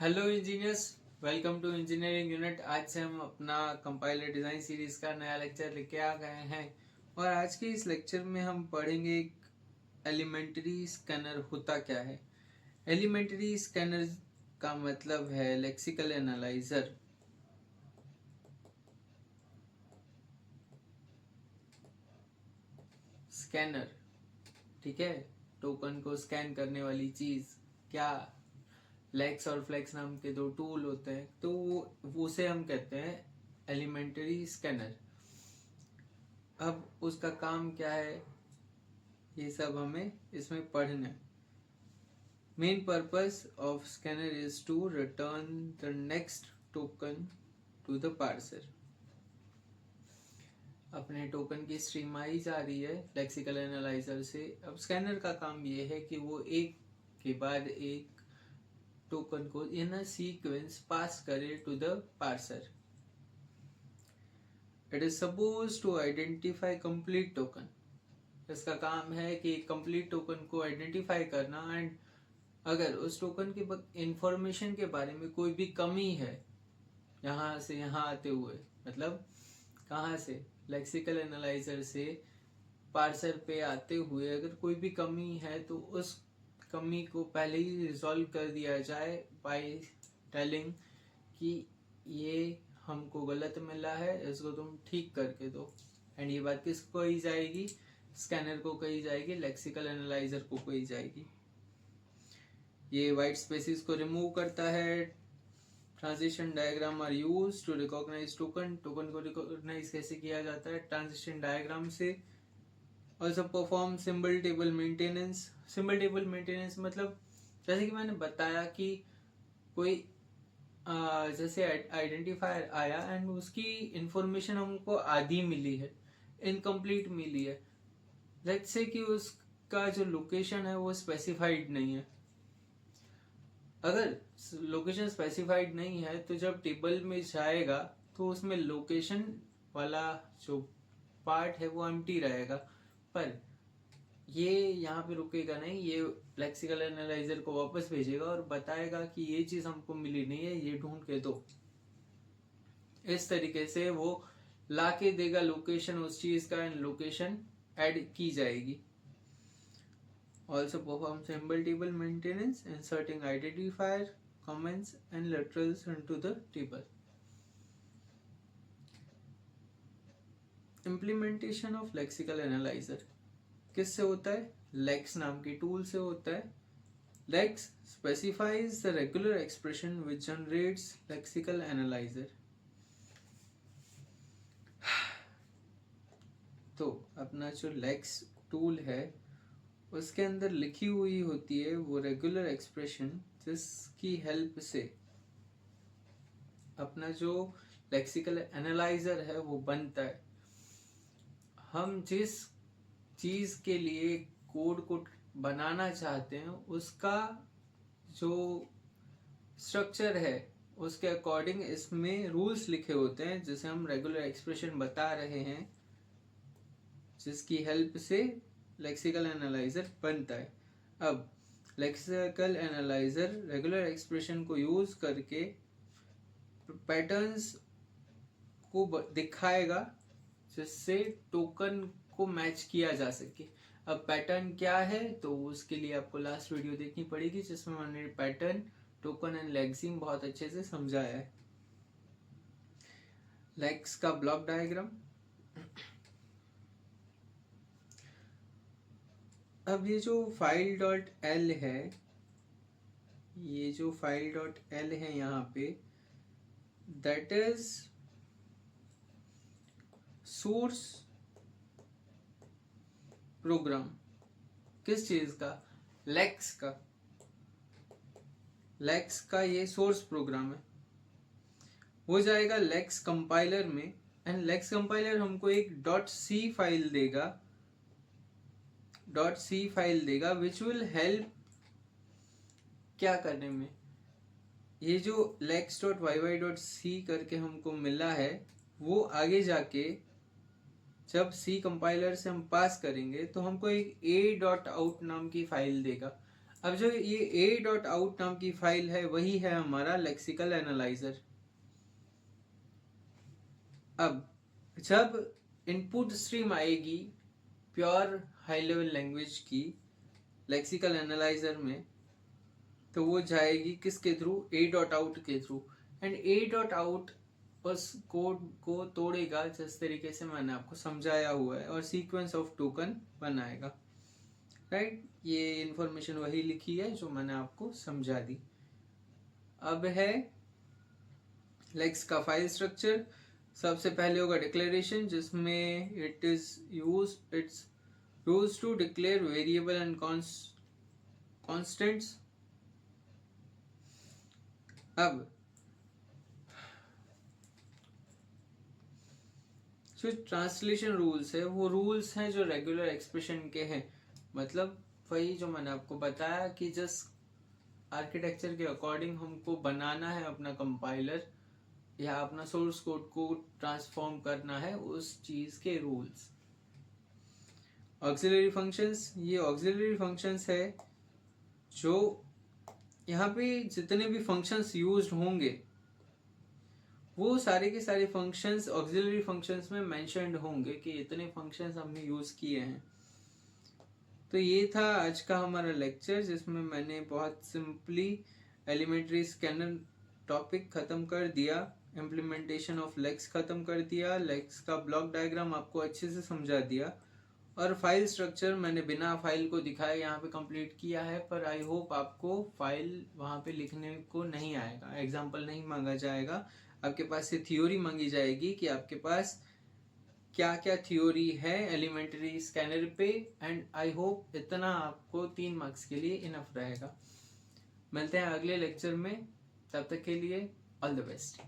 Hello engineers, welcome to engineering unit. आज से हम अपना कंपाइलर डिज़ाइन सीरीज़ का नया लेक्चर लेके आ गए हैं और आज के इस लेक्चर में हम पढ़ेंगे एक एलिमेंट्री स्कैनर होता क्या है। एलिमेंट्री स्कैनर का मतलब है लेक्सिकल एनालाइजर। स्कैनर, ठीक है, टोकन को स्कैन करने वाली चीज़। क्या लेक्स और फ्लेक्स नाम के दो टूल होते हैं, तो वो उसे हम कहते हैं एलिमेंट्री स्कैनर। अब उसका काम क्या है, ये सब हमें इसमें पढ़ना है। Main purpose of scanner is to return the next token to the parser. अपने टोकन की स्ट्रीम आई जा रही है लेक्सिकल एनालाइजर से। अब स्कैनर का काम ये है कि वो एक के बाद एक टोकन को इन अ सीक्वेंस पास करे to the parser. It is suppose to identify complete token. इसका काम है कि कंप्लीट टोकन को आइडेंटिफाई करना एंड अगर उस टोकन के इंफॉर्मेशन के बारे में कोई भी कमी है, यहाँ से यहाँ आते हुए, मतलब कहाँ से, लेक्सिकल एनालाइजर से पार्सर पे आते हुए अगर कोई भी कमी है तो उस कमी को पहले ही रिजॉल्व कर दिया जाए बाय टेलिंग कि ये हमको गलत मिला है, इसको तुम ठीक करके दो। एंड ये बात किसको कही जाएगी? स्कैनर को कही जाएगी, लेक्सिकल एनालाइजर को कही जाएगी। ये वाइट स्पेसिस को रिमूव करता है। Transition diagram are use to recognize token. Token को रिकॉग्नाइज कैसे किया जाता है? ट्रांजिशन डायग्राम से। Also perform symbol table maintenance. Symbol table maintenance मतलब जैसे कि मैंने बताया कि कोई जैसे आइडेंटिफायर आया एंड उसकी इंफॉर्मेशन हमको आधी मिली है, इनकम्प्लीट मिली है। लेट्स से कि उसका जो लोकेशन है वो स्पेसिफाइड नहीं है। अगर लोकेशन स्पेसिफाइड नहीं है तो जब टेबल में जाएगा तो उसमें लोकेशन वाला जो पार्ट है वो एम्प्टी रहेगा, पर ये यहाँ पे रुकेगा नहीं। ये लेक्सिकल एनालाइजर को वापस भेजेगा और बताएगा कि ये चीज हमको मिली नहीं है, ये ढूंढ के दो। इस तरीके से वो लाके देगा लोकेशन उस चीज का एंड लोकेशन ऐड की जाएगी। Also perform symbol table maintenance, inserting identifier, comments and literals into the table. Implementation of lexical analyzer किससे होता है? Lex नाम की टूल से होता है। Lex specifies the regular expression which generates lexical analyzer. तो अपना जो Lex टूल है उसके अंदर लिखी हुई होती है वो रेगुलर एक्सप्रेशन, जिसकी हेल्प से अपना जो लेक्सिकल एनालाइजर है वो बनता है। हम जिस चीज के लिए कोड को बनाना चाहते हैं उसका जो स्ट्रक्चर है उसके अकॉर्डिंग इसमें रूल्स लिखे होते हैं, जिसे हम रेगुलर एक्सप्रेशन बता रहे हैं, जिसकी हेल्प से लेक्सिकल एनालाइजर बनता है। अब लेक्सिकल एनालाइजर रेगुलर एक्सप्रेशन को यूज करके पैटर्न्स को दिखाएगा जिससे टोकन को मैच किया जा सके। अब पैटर्न क्या है तो उसके लिए आपको लास्ट वीडियो देखनी पड़ेगी जिसमें मैंने पैटर्न, टोकन एंड लेक्सिंग बहुत अच्छे से समझाया है। लेक्स का ब्लॉक डायग्राम। अब ये जो फाइल डॉट एल है, ये जो फाइल डॉट एल है यहाँ पे, दैट इज सोर्स प्रोग्राम। किस चीज का? लेक्स का। लेक्स का ये सोर्स प्रोग्राम है। वो जाएगा लेक्स कंपाइलर में एंड लेक्स कंपाइलर हमको एक .c फाइल देगा, .c फाइल देगा विच विल हेल्प क्या करने में। ये जो lex.yy.c करके हमको मिला है वो आगे जाके जब C कंपाइलर से हम पास करेंगे तो हमको एक a.out नाम की फाइल देगा। अब जो ये a.out नाम की फाइल है वही है हमारा लेक्सिकल एनालाइजर। अब जब इनपुट स्ट्रीम आएगी प्योर हाई लेवल लैंग्वेज की लेक्सिकल एनालाइजर में, तो वो जाएगी किसके थ्रू, a.out के थ्रू। एंड a.out उस कोड को तोड़ेगा जिस तरीके से मैंने आपको समझाया हुआ है और सीक्वेंस ऑफ टोकन बनाएगा। राइट, ये इंफॉर्मेशन वही लिखी है जो मैंने आपको समझा दी। अब है लेक्स का फाइल स्ट्रक्चर। सबसे पहले होगा डिक्लेरेशन, जिसमें it's use to declare variable and constants. अब जो ट्रांसलेशन रूल्स है वो रूल्स हैं जो रेगुलर एक्सप्रेशन के हैं। मतलब वही जो मैंने आपको बताया कि जिस आर्किटेक्चर के अकॉर्डिंग हमको बनाना है अपना कंपाइलर या अपना सोर्स कोड को ट्रांसफॉर्म करना है, उस चीज के रूल्स। ऑक्सिलरी फंक्शंस, ये ऑक्सिलरी फंक्शंस है जो यहाँ पे जितने भी फंक्शंस यूज्ड होंगे वो सारे के सारे फंक्शंस ऑक्सिलरी फंक्शंस में मेंशन्ड होंगे कि इतने फंक्शंस हमने यूज किए हैं। तो ये था आज का हमारा लेक्चर, जिसमें मैंने बहुत सिंपली एलिमेंट्री स्कैनर टॉपिक खत्म कर दिया, इम्प्लीमेंटेशन ऑफ लेक्स खत्म कर दिया, लेक्स का ब्लॉक डायग्राम आपको अच्छे से समझा दिया, और फाइल स्ट्रक्चर मैंने बिना फाइल को दिखाए यहाँ पे कंप्लीट किया है। पर आई होप आपको फाइल वहाँ पे लिखने को नहीं आएगा, एग्जाम्पल नहीं मांगा जाएगा, आपके पास से थ्योरी मांगी जाएगी कि आपके पास क्या क्या थ्योरी है एलिमेंट्री स्कैनर पे। एंड आई होप इतना आपको 3 मार्क्स के लिए इनफ रहेगा। मिलते हैं अगले लेक्चर में, तब तक के लिए ऑल द बेस्ट।